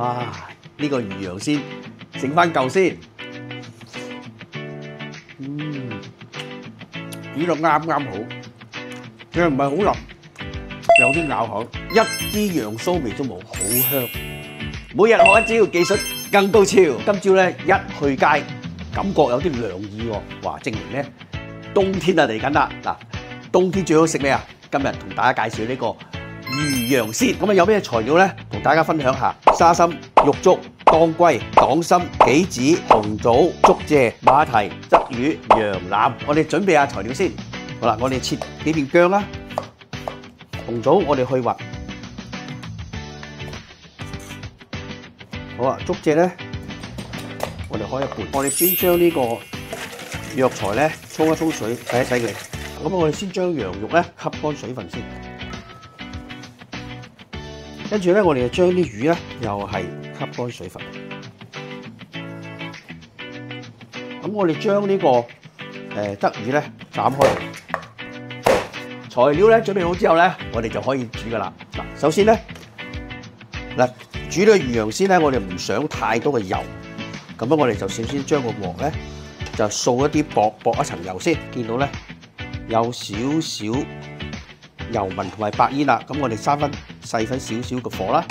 哇！呢個魚羊先整翻嚿先，煮到啱啱好，佢唔係好腍，有啲咬口，一啲羊騷味都冇，好香。每日學一招，技術更高超。今朝咧一去街，感覺有啲涼意喎，哇！證明咧冬天啊嚟緊啦。嗱，冬天最好食咩啊？今日同大家介紹呢個魚羊鮮。咁啊有咩材料咧？同大家分享下：沙參、玉竹、當歸、黨參、杞子、紅棗、竹蔗、馬蹄、鯽魚、羊腩。我哋準備下材料先。好啦，我哋切幾片薑啦，紅棗我哋去核。好啊，竹蔗咧，我哋開一半。我哋先將呢個藥材咧沖一沖水，洗一洗佢。咁我哋先將羊肉咧吸乾水分先。跟住咧，我哋就將啲魚咧又係吸乾水分。咁我哋將呢個鯽魚咧斬開。材料咧準備好之後咧，我哋就可以煮噶啦。嗱，首先咧，嗱煮呢個魚羊鮮咧，我哋唔想太多嘅油，咁樣我哋就首先將個鑊咧就掃一啲薄一層油先，見到咧有少少油紋同埋白煙啦，咁我哋閂翻細翻少少個火啦，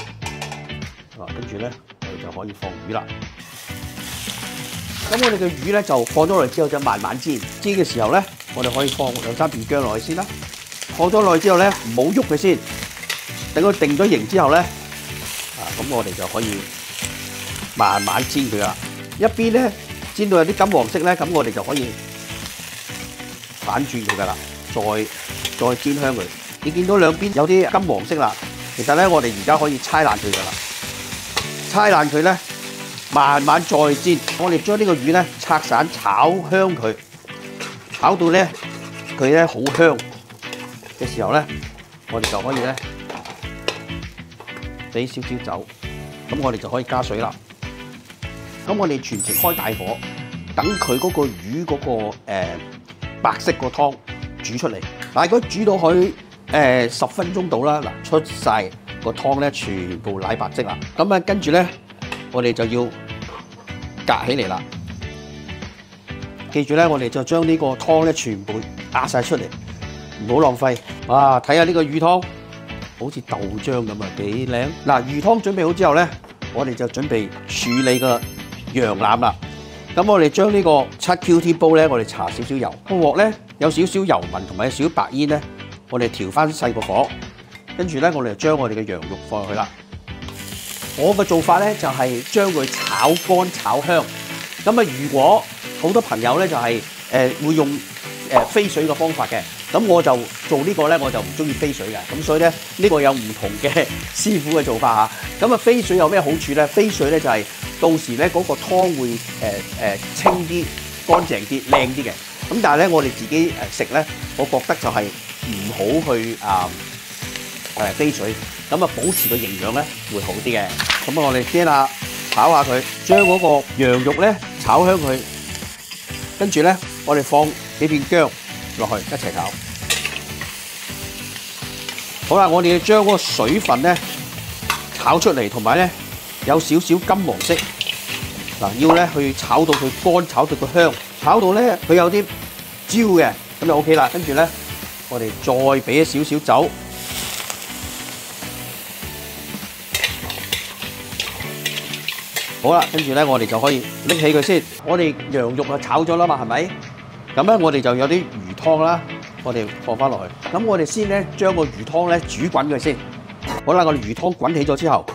跟住咧我哋就可以放魚啦。咁我哋嘅魚咧就放咗落去之後就慢慢煎，煎嘅時候咧，我哋可以放兩三片薑落去先啦。放咗落去之後咧，唔好喐佢先，等佢定咗型之後咧，咁我哋就可以慢慢煎佢啦。一邊咧煎到有啲金黃色咧，咁我哋就可以反轉佢噶啦，再煎香佢。你見到兩邊有啲金黃色啦，其實咧我哋而家可以搓爛佢噶啦，搓爛佢咧，慢慢再煎。我哋將呢個魚咧拆散炒香佢，炒到咧佢咧好香嘅時候咧，我哋就可以咧俾少少酒，咁我哋就可以加水啦。咁我哋全程開大火，等佢嗰個魚嗰個白色個湯煮出嚟。嗱，如果煮到佢10分鐘到啦，嗱出晒個湯咧，全部奶白色啦。咁啊，跟住咧，我哋就要隔起嚟啦。記住咧，我哋就將呢個湯咧全部壓晒出嚟，唔好浪費。哇！睇下呢個魚湯，好似豆漿咁啊，幾靚。嗱，魚湯準備好之後咧，我哋就準備處理個羊腩啦。咁我哋將呢個7QT 煲咧，我哋搽少少油，個鑊咧有少少油紋同埋有少少白煙咧，我哋調翻細個火，跟住咧我哋就將我哋嘅羊肉放入去啦。我嘅做法咧就係將佢炒乾炒香。咁啊，如果好多朋友咧就係會用飛水嘅方法嘅，咁我就做呢個咧，我就唔中意飛水嘅，咁所以咧呢個有唔同嘅師傅嘅做法嚇。咁啊，飛水有咩好處咧？飛水咧就係到時咧嗰個湯會清啲、乾淨啲、靚啲嘅。咁但係咧我哋自己食咧，我覺得就係唔好去飛水，咁啊保持個營養咧會好啲嘅。咁啊，我哋煎下炒下佢，將嗰個羊肉咧炒香佢，跟住咧我哋放幾片薑落去一齊炒。好啦，我哋要將嗰個水分咧炒出嚟，同埋咧有少少金黃色。嗱，要咧去炒到佢乾，炒到佢香，炒到咧佢有啲焦嘅，咁就 OK 啦。跟住咧，我哋再俾少少酒。好啦，跟住咧我哋就可以拎起佢先。我哋羊肉啊炒咗啦嘛，係咪？咁咧我哋就有啲魚湯啦，我哋放翻落去。咁我哋先咧將個魚湯咧煮滾佢先。好啦，我哋魚湯滾起咗之後，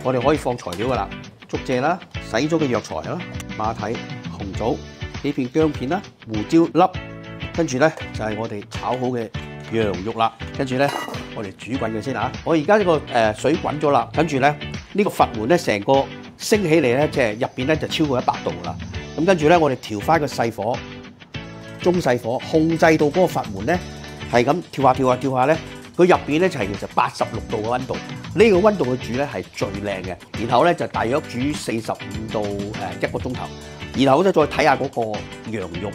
我哋可以放材料噶啦，竹蔗啦，洗咗嘅藥材啦，馬蹄、紅棗、幾片薑片啦，胡椒粒，跟住咧就係我哋炒好嘅羊肉啦。跟住咧我哋煮滾佢先嚇。我而家呢個水滾咗啦，跟住咧呢個閥門咧成個升起嚟咧，即係入邊咧就超過100度啦。咁跟住咧我哋調翻個細火。中細火控制到嗰個閥門咧，係咁跳下咧，佢入邊咧就係其實86度嘅溫度，呢個溫度去煮咧係最靚嘅。然後咧就大約煮45到1個鐘頭，然後咧再睇下嗰個羊肉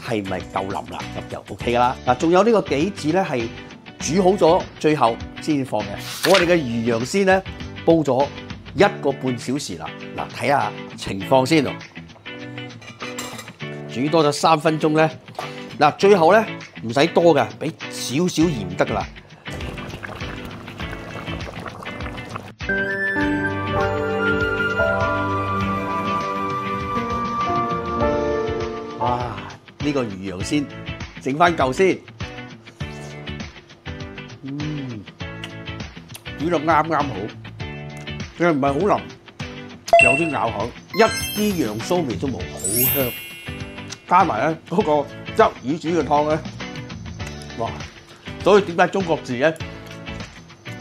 係咪夠腍啦，咁就 OK 噶啦。嗱，仲有呢個杞子咧係煮好咗，最後先放嘅。我哋嘅魚羊鮮咧煲咗1個半小時啦。嗱，睇下情況先咯。煮多咗3分鐘咧，嗱，最後咧唔使多嘅，俾少少鹽得噶啦。哇！呢個魚羊先整翻嚿先，煮到啱啱好，佢唔係好腍，有啲咬口，一啲羊騷味都冇，好香。加埋咧嗰個鯽魚煮嘅湯咧，哇！所以點解中國字咧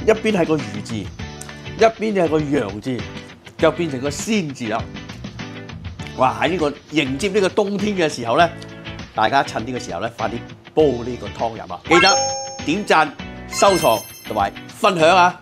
一邊係個魚字，一邊係個羊字，就變成個鮮字啦。哇！喺呢個迎接呢個冬天嘅時候咧，大家趁呢個時候咧，快啲煲呢個湯飲啊！記得點讚、收藏同埋分享啊！